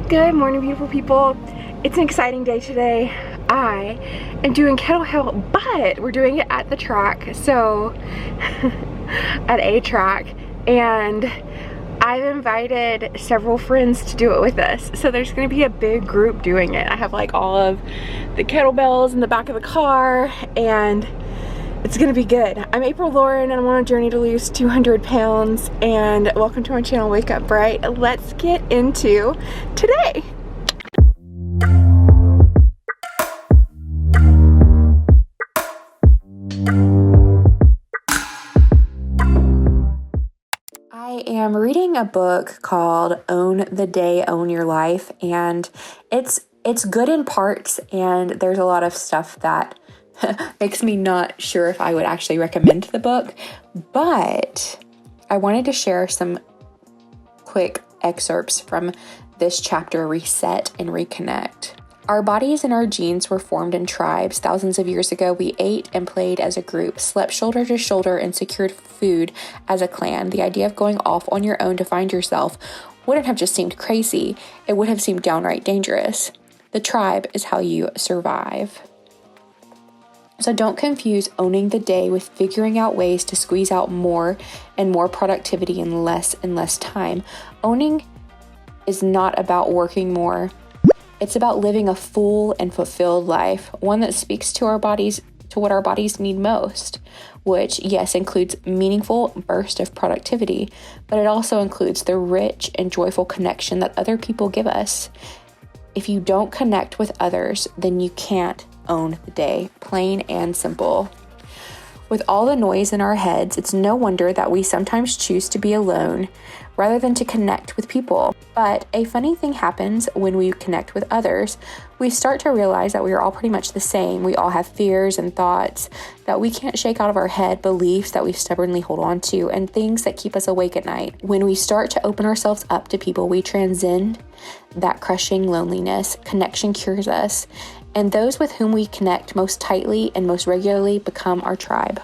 Good morning, beautiful people. It's an exciting day today. I am doing KettleHell, but we're doing it at the track, so at a track, and I've invited several friends to do it with us. So there's going to be a big group doing it. I have like all of the kettlebells in the back of the car, and it's gonna be good. I'm April Lauren and I'm on a journey to lose 200 pounds, and welcome to my channel, Wake Up Bright. Let's get into today. I am reading a book called Own the Day, Own Your Life, and it's good in parts, and there's a lot of stuff that makes me not sure if I would actually recommend the book, but I wanted to share some quick excerpts from this chapter, Reset and Reconnect. Our bodies and our genes were formed in tribes. Thousands of years ago, we ate and played as a group, slept shoulder to shoulder, and secured food as a clan. The idea of going off on your own to find yourself wouldn't have just seemed crazy. It would have seemed downright dangerous. The tribe is how you survive. So don't confuse owning the day with figuring out ways to squeeze out more and more productivity in less and less time. Owning is not about working more. It's about living a full and fulfilled life, one that speaks to our bodies, to what our bodies need most, which, yes, includes meaningful burst of productivity, but it also includes the rich and joyful connection that other people give us. If you don't connect with others, then you can't own the day, plain and simple. With all the noise in our heads, it's no wonder that we sometimes choose to be alone rather than to connect with people. But a funny thing happens when we connect with others. We start to realize that we are all pretty much the same. We all have fears and thoughts that we can't shake out of our head, beliefs that we stubbornly hold on to, and things that keep us awake at night. When we start to open ourselves up to people, we transcend that crushing loneliness. Connection cures us, and those with whom we connect most tightly and most regularly become our tribe.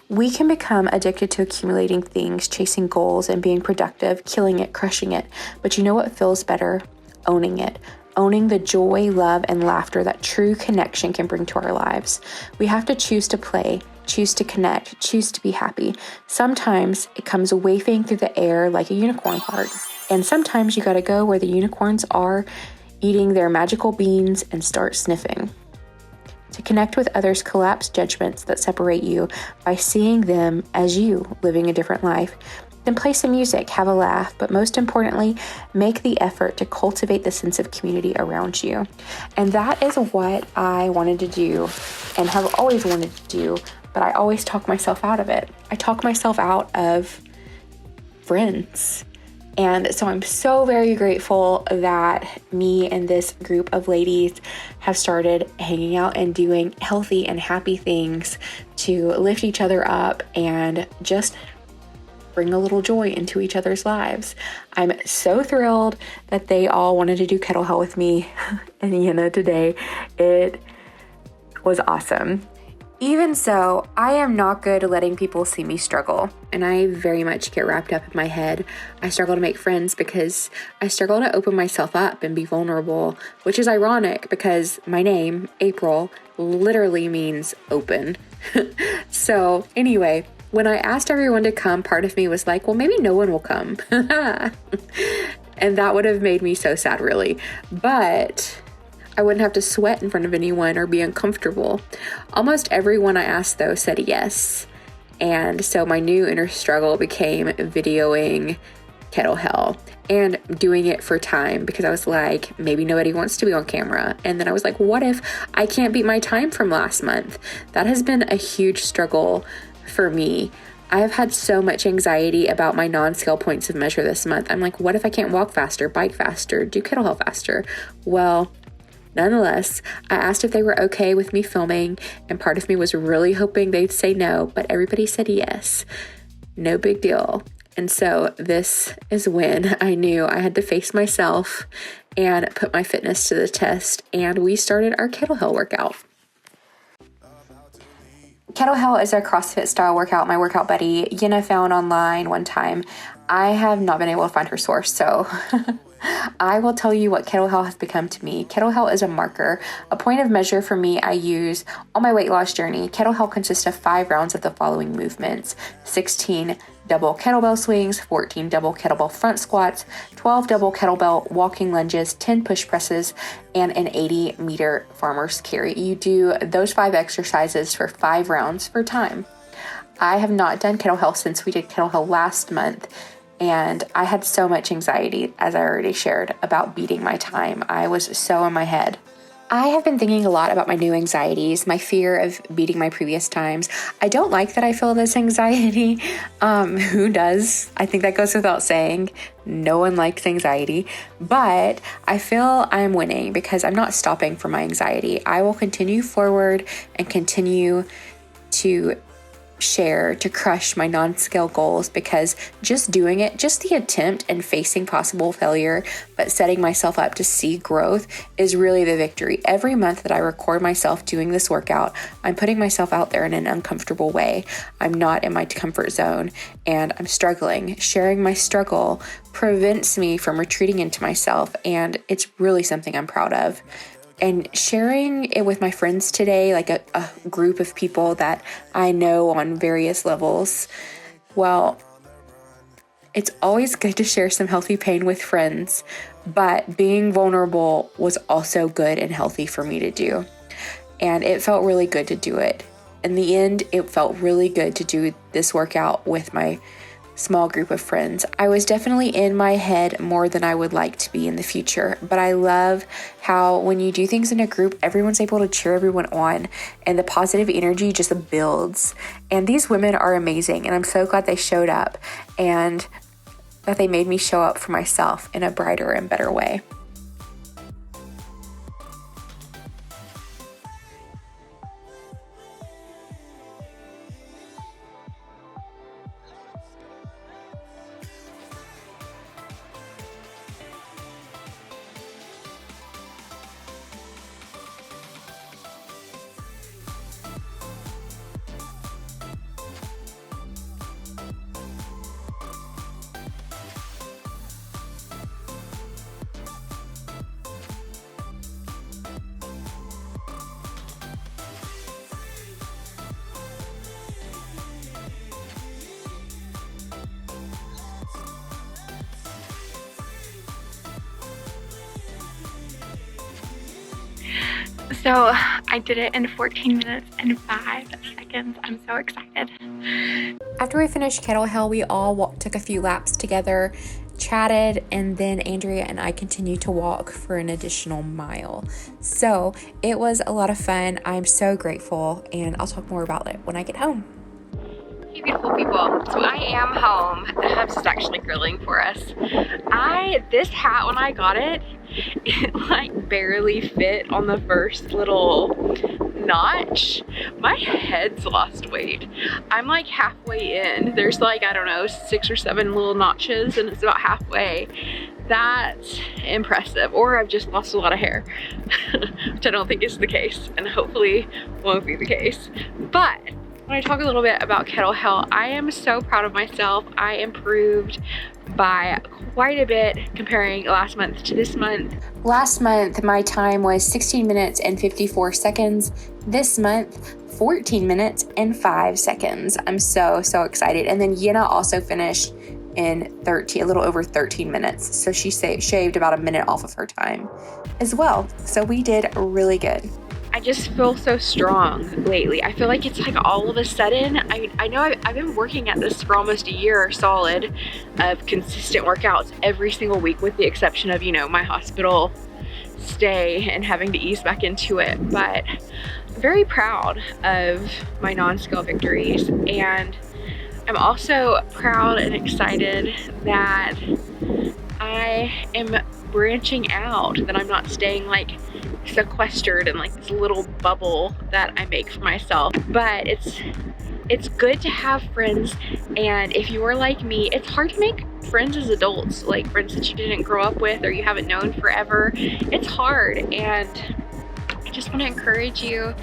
We can become addicted to accumulating things, chasing goals, and being productive, killing it, crushing it. But you know what feels better? Owning it. Owning the joy, love, and laughter that true connection can bring to our lives. We have to choose to play, choose to connect, choose to be happy. Sometimes it comes wafting through the air like a unicorn heart. And sometimes you gotta go where the unicorns are, eating their magical beans, and start sniffing. To connect with others, collapse judgments that separate you by seeing them as you, living a different life. Then play some music, have a laugh, but most importantly, make the effort to cultivate the sense of community around you. And that is what I wanted to do and have always wanted to do, but I always talk myself out of it. I talk myself out of friends. And so I'm so very grateful that me and this group of ladies have started hanging out and doing healthy and happy things to lift each other up and just bring a little joy into each other's lives. I'm so thrilled that they all wanted to do KettleHell with me and Iana today. It was awesome. Even so, I am not good at letting people see me struggle, and I very much get wrapped up in my head. I struggle to make friends because I struggle to open myself up and be vulnerable, which is ironic because my name, April, literally means open. So anyway, when I asked everyone to come, part of me was like, well, maybe no one will come. And that would have made me so sad, really. But I wouldn't have to sweat in front of anyone or be uncomfortable. Almost everyone I asked, though, said yes. And so my new inner struggle became videoing KettleHell and doing it for time, because I was like, maybe nobody wants to be on camera. And then I was like, what if I can't beat my time from last month? That has been a huge struggle for me. I have had so much anxiety about my non-scale points of measure this month. I'm like, what if I can't walk faster, bike faster, do KettleHell faster? Well, nonetheless, I asked if they were okay with me filming, and part of me was really hoping they'd say no, but everybody said yes. No big deal. And so this is when I knew I had to face myself and put my fitness to the test, and we started our KettleHell workout. KettleHell is a CrossFit style workout my workout buddy Yenna found online one time. I have not been able to find her source, so I will tell you what KettleHell has become to me. KettleHell is a marker, a point of measure for me I use on my weight loss journey. KettleHell consists of 5 rounds of the following movements: 16 double kettlebell swings, 14 double kettlebell front squats, 12 double kettlebell walking lunges, 10 push presses, and an 80-meter farmer's carry. You do those 5 exercises for 5 rounds for time. I have not done KettleHell since we did KettleHell last month, and I had so much anxiety, as I already shared, about beating my time. I was so in my head. I have been thinking a lot about my new anxieties, my fear of beating my previous times. I don't like that I feel this anxiety. Who does? I think that goes without saying. No one likes anxiety, but I feel I'm winning because I'm not stopping for my anxiety. I will continue forward and continue to share to crush my non-scale goals, because just doing it, just the attempt and facing possible failure, but setting myself up to see growth is really the victory. Every month that I record myself doing this workout, I'm putting myself out there in an uncomfortable way. I'm not in my comfort zone and I'm struggling. Sharing my struggle prevents me from retreating into myself, and it's really something I'm proud of. And sharing it with my friends today, like a group of people that I know on various levels, well, it's always good to share some healthy pain with friends, but being vulnerable was also good and healthy for me to do. And it felt really good to do it. In the end, it felt really good to do this workout with my small group of friends. I was definitely in my head more than I would like to be in the future, but I love how when you do things in a group, everyone's able to cheer everyone on and the positive energy just builds. And these women are amazing, and I'm so glad they showed up and that they made me show up for myself in a brighter and better way. So I did it in 14 minutes and 5 seconds. I'm so excited. After we finished KettleHell, we all took a few laps together, chatted, and then Andrea and I continued to walk for an additional mile. So it was a lot of fun. I'm so grateful, and I'll talk more about it when I get home. Hey beautiful people, so I am home. The house is actually grilling for us. This hat, when I got it, it like barely fit on the first little notch. My head's lost weight. I'm like halfway in. There's like, I don't know, 6 or 7 little notches and it's about halfway. That's impressive. Or I've just lost a lot of hair, which I don't think is the case and hopefully won't be the case. But when I talk a little bit about KettleHell, I am so proud of myself. I improved by quite a bit comparing last month to this month. Last month, my time was 16 minutes and 54 seconds. This month, 14 minutes and 5 seconds. I'm so excited. And then Yenna also finished in a little over 13 minutes. So she shaved about a minute off of her time as well. So we did really good. I just feel so strong lately. I feel like it's like all of a sudden, I know I've been working at this for almost a year solid of consistent workouts every single week, with the exception of, you know, my hospital stay and having to ease back into it. But I'm very proud of my non-scale victories, and I'm also proud and excited that I am branching out, that I'm not staying like sequestered in like this little bubble that I make for myself. But it's good to have friends, and if you are like me, it's hard to make friends as adults, like friends that you didn't grow up with or you haven't known forever. It's hard, and I just want to encourage you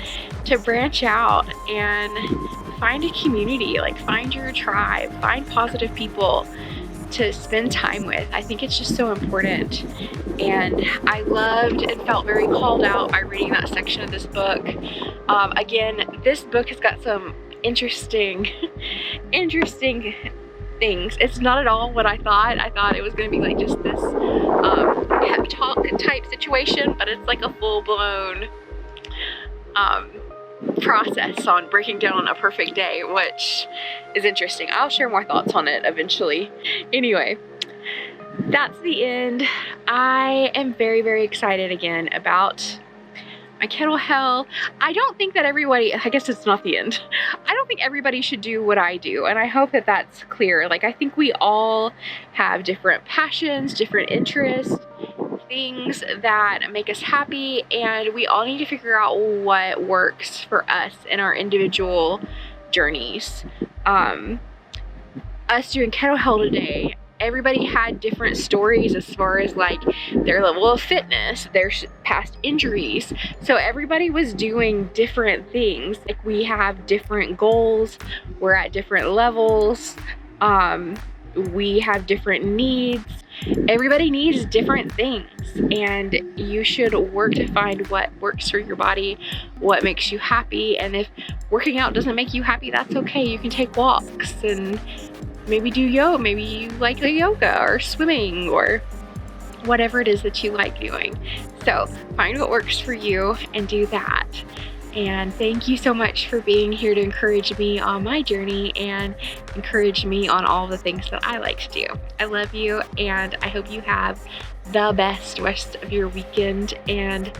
to branch out and find a community, like find your tribe, find positive people, to spend time with. I think it's just so important. And I loved and felt very called out by reading that section of this book. Again, this book has got some interesting things. It's not at all what I thought. I thought it was going to be like just this pep talk type situation, but it's like a full-blown process on breaking down a perfect day, which is interesting. I'll share more thoughts on it eventually. Anyway, that's the end. I am very, very excited again about my KettleHell. I don't think that everybody, I guess it's not the end. I don't think everybody should do what I do, and I hope that that's clear. Like, I think we all have different passions, different interests, things that make us happy, and we all need to figure out what works for us in our individual journeys. Us doing KettleHell today, everybody had different stories as far as like their level of fitness, their past injuries. So everybody was doing different things. Like, we have different goals, we're at different levels, we have different needs. Everybody needs different things, and you should work to find what works for your body, what makes you happy. And if working out doesn't make you happy, that's okay. You can take walks and maybe do yoga. Maybe you like the yoga or swimming or whatever it is that you like doing. So find what works for you and do that. And thank you so much for being here to encourage me on my journey and encourage me on all the things that I like to do. I love you, and I hope you have the best rest of your weekend, and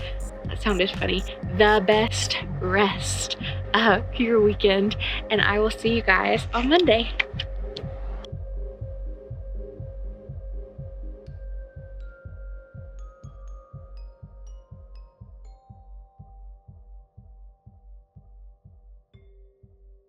that sounded funny, the best rest of your weekend, and I will see you guys on Monday.